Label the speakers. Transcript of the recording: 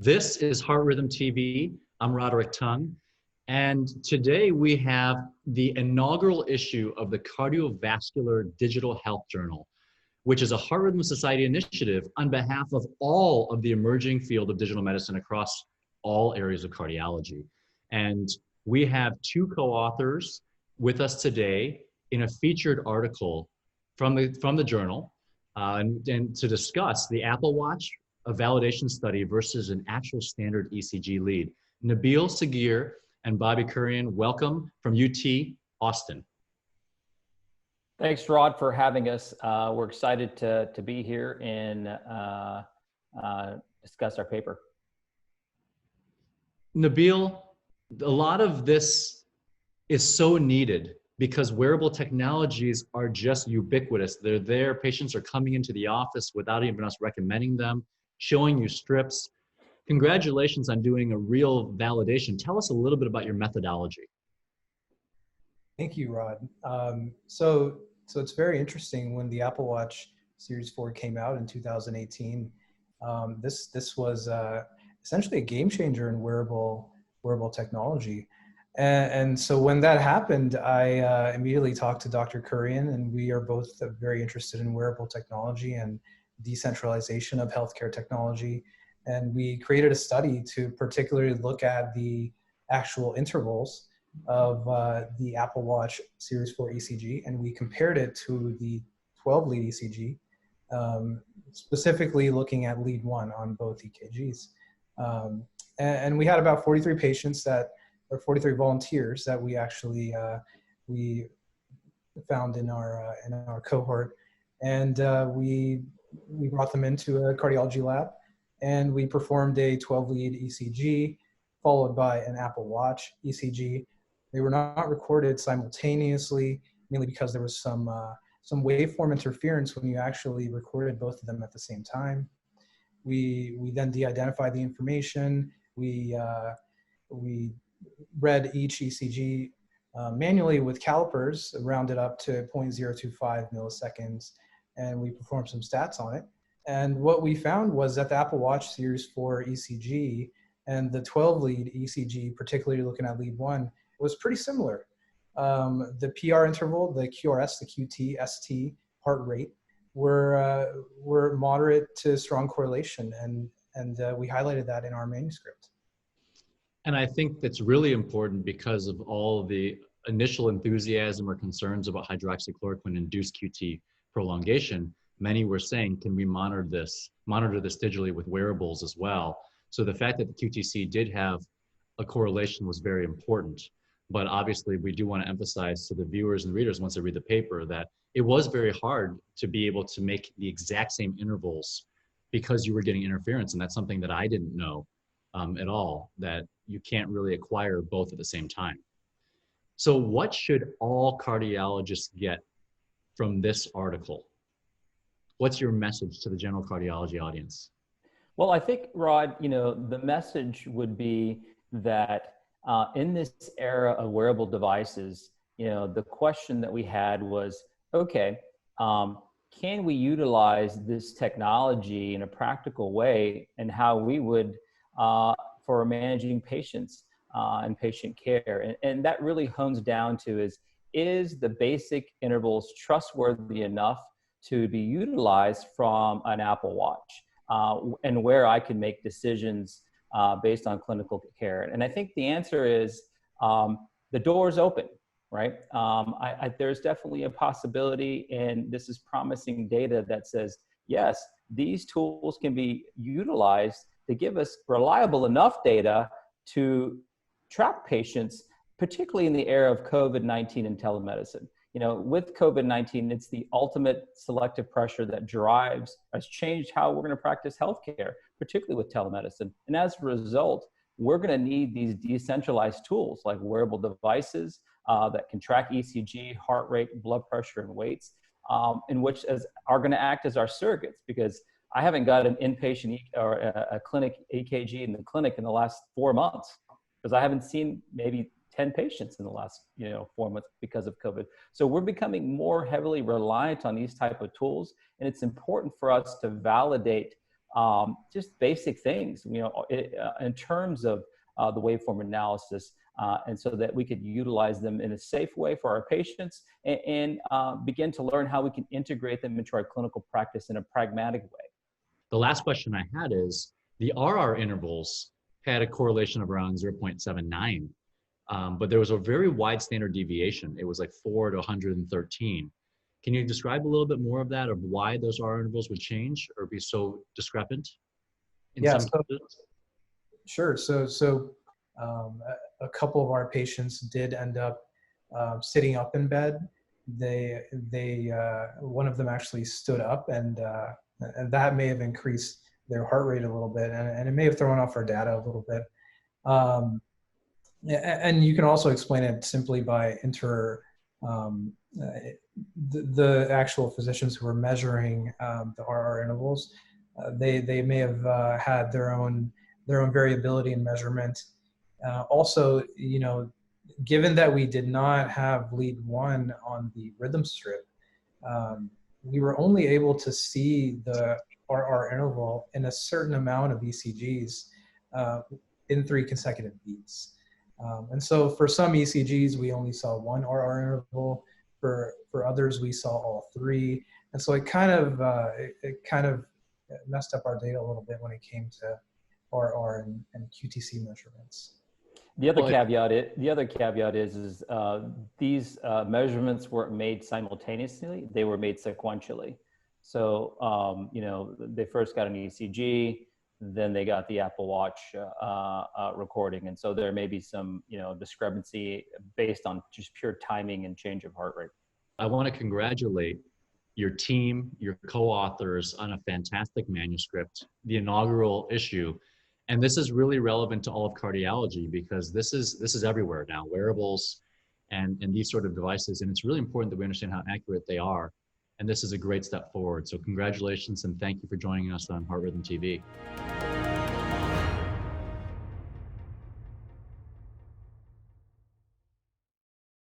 Speaker 1: This is Heart Rhythm TV. I'm Roderick Tung. And today we have the inaugural issue of the Cardiovascular Digital Health Journal, which is a Heart Rhythm Society initiative on behalf of all of the emerging field of digital medicine across all areas of cardiology. And we have two co-authors with us today in a featured article from the journal and to discuss the Apple Watch, a validation study versus an actual standard ECG lead. Nabil Sagir and Bobby Kurian, welcome from UT Austin.
Speaker 2: Thanks, Rod, for having us. We're excited to be here and discuss our paper.
Speaker 1: Nabil, a lot of this is so needed because wearable technologies are just ubiquitous. They're there. Patients are coming into the office without even us recommending them, showing you strips. Congratulations on doing a real validation. Tell us a little bit about your methodology.
Speaker 3: Thank you, Rod. So it's very interesting. When the Apple Watch Series 4 came out in 2018, this was essentially a game changer in wearable technology. And so when that happened, I immediately talked to Dr. Kurian, and we are both very interested in wearable technology and decentralization of healthcare technology. And we created a study to particularly look at the actual intervals of the Apple Watch Series 4 ECG, and we compared it to the 12-lead ECG, specifically looking at lead 1 on both EKGs. And we had about 43 patients or 43 volunteers that we actually we found in our cohort, and we brought them into a cardiology lab, and we performed a 12-lead ECG followed by an Apple Watch ECG. They were not recorded simultaneously, mainly because there was some waveform interference when you actually recorded both of them at the same time. We then de-identified the information. We read each ECG manually with calipers, rounded up to 0.025 milliseconds, and we performed some stats on it. And what we found was that the Apple Watch Series 4 ECG and the 12-lead ECG, particularly looking at lead 1, was pretty similar. The PR interval, the QRS, the QT, ST, heart rate were moderate to strong correlation, and we highlighted that in our manuscript.
Speaker 1: And I think that's really important because of all the initial enthusiasm or concerns about hydroxychloroquine-induced QT prolongation. Many were saying, can we monitor this digitally with wearables as well? So the fact that the QTC did have a correlation was very important. But obviously, we do want to emphasize to the viewers and readers once they read the paper that it was very hard to be able to make the exact same intervals because you were getting interference. And that's something that I didn't know at all, that you can't really acquire both at the same time. So what should all cardiologists get from this article? What's your message to the general cardiology audience?
Speaker 2: Well, I think, Rod, the message would be that in this era of wearable devices, the question that we had was, okay, can we utilize this technology in a practical way, and how we would for managing patients and patient care? And that really hones down to is the basic intervals trustworthy enough to be utilized from an Apple Watch, and where I can make decisions based on clinical care. And I think the answer is the door is open, right? There's definitely a possibility, and this is promising data that says, yes, these tools can be utilized to give us reliable enough data to track patients, particularly in the era of COVID-19 and telemedicine. With COVID-19, it's the ultimate selective pressure that has changed how we're going to practice healthcare, particularly with telemedicine. And as a result, we're going to need these decentralized tools like wearable devices that can track ECG, heart rate, blood pressure, and weights, in which are going to act as our surrogates, because I haven't got an inpatient or a clinic EKG in the clinic in the last 4 months, because I haven't seen maybe 10 patients in the last 4 months because of COVID. So we're becoming more heavily reliant on these type of tools, and it's important for us to validate just basic things, in terms of the waveform analysis, and so that we could utilize them in a safe way for our patients and begin to learn how we can integrate them into our clinical practice in a pragmatic way.
Speaker 1: The last question I had is, the RR intervals had a correlation of around 0.79, but there was a very wide standard deviation. It was like 4 to 113. Can you describe a little bit more of that, of why those RR intervals would change or be so discrepant in some cases?
Speaker 3: Sure. A couple of our patients did end up sitting up in bed. One of them actually stood up, and that may have increased their heart rate a little bit, and it may have thrown off our data a little bit. And you can also explain it simply by the actual physicians who were measuring the RR intervals. They may have had their own variability in measurement. Also, given that we did not have lead 1 on the rhythm strip, we were only able to see the RR interval in a certain amount of ECGs in 3 consecutive beats. And so for some ECGs, we only saw 1 RR interval. For others, we saw all 3. And so it kind of messed up our data a little bit when it came to RR and QTC measurements.
Speaker 2: The other caveat is these measurements weren't made simultaneously; they were made sequentially. So they first got an ECG, then they got the Apple Watch recording, and so there may be some discrepancy based on just pure timing and change of heart rate.
Speaker 1: I want to congratulate your team, your co-authors on a fantastic manuscript, the inaugural issue. And this is really relevant to all of cardiology because this is everywhere now, wearables and these sort of devices. And it's really important that we understand how accurate they are. And this is a great step forward. So congratulations and thank you for joining us on Heart Rhythm TV.